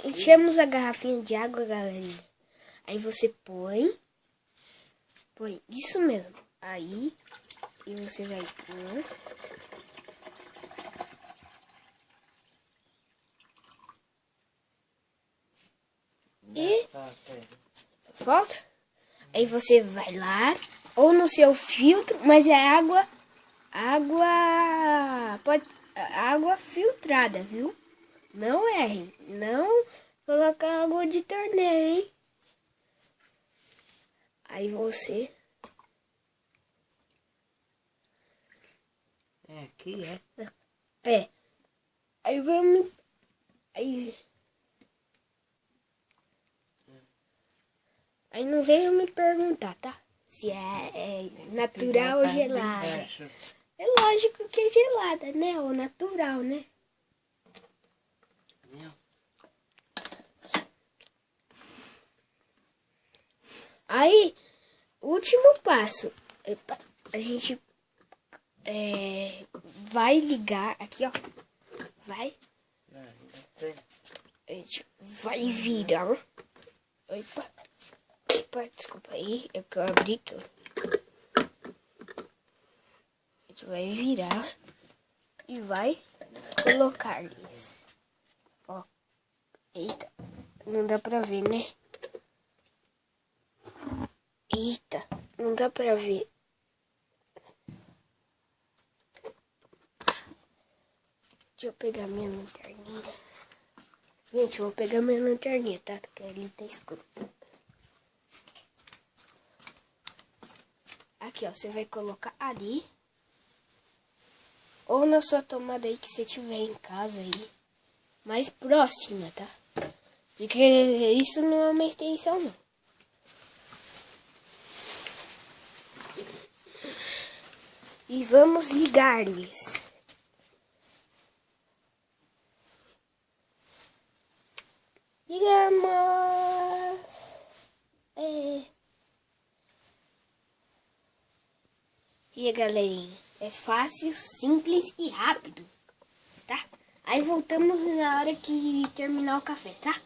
enchemos a garrafinha de água, galerinha. Aí você põe isso mesmo. Aí, e você vai pôr. E volta. Aí você vai lá, ou no seu filtro, mas é água filtrada, viu? Não erre, não colocar água de torneira, hein? Aí você... Aqui é. Aí vamos... Aí não veio me perguntar, tá? Se é natural ou gelada. É lógico que é gelada, né? Ou natural, né? Aí, último passo. A gente vai ligar aqui, ó. Vai. A gente vai virar. Opa, desculpa aí. É que eu abri que a gente vai virar e vai colocar isso. Ó. Eita, não dá pra ver, né? Eita, não dá pra ver. Deixa eu pegar minha lanterninha. Gente, eu vou pegar minha lanterninha, tá? Porque ali tá escuro. Aqui, ó. Você vai colocar ali. Ou na sua tomada aí que você tiver em casa aí. Mais próxima, tá? Porque isso não é uma extensão, não. E vamos ligar-lhes. Ligamos. E aí, galerinha, é fácil, simples e rápido, tá? Aí voltamos na hora que terminar o café, tá?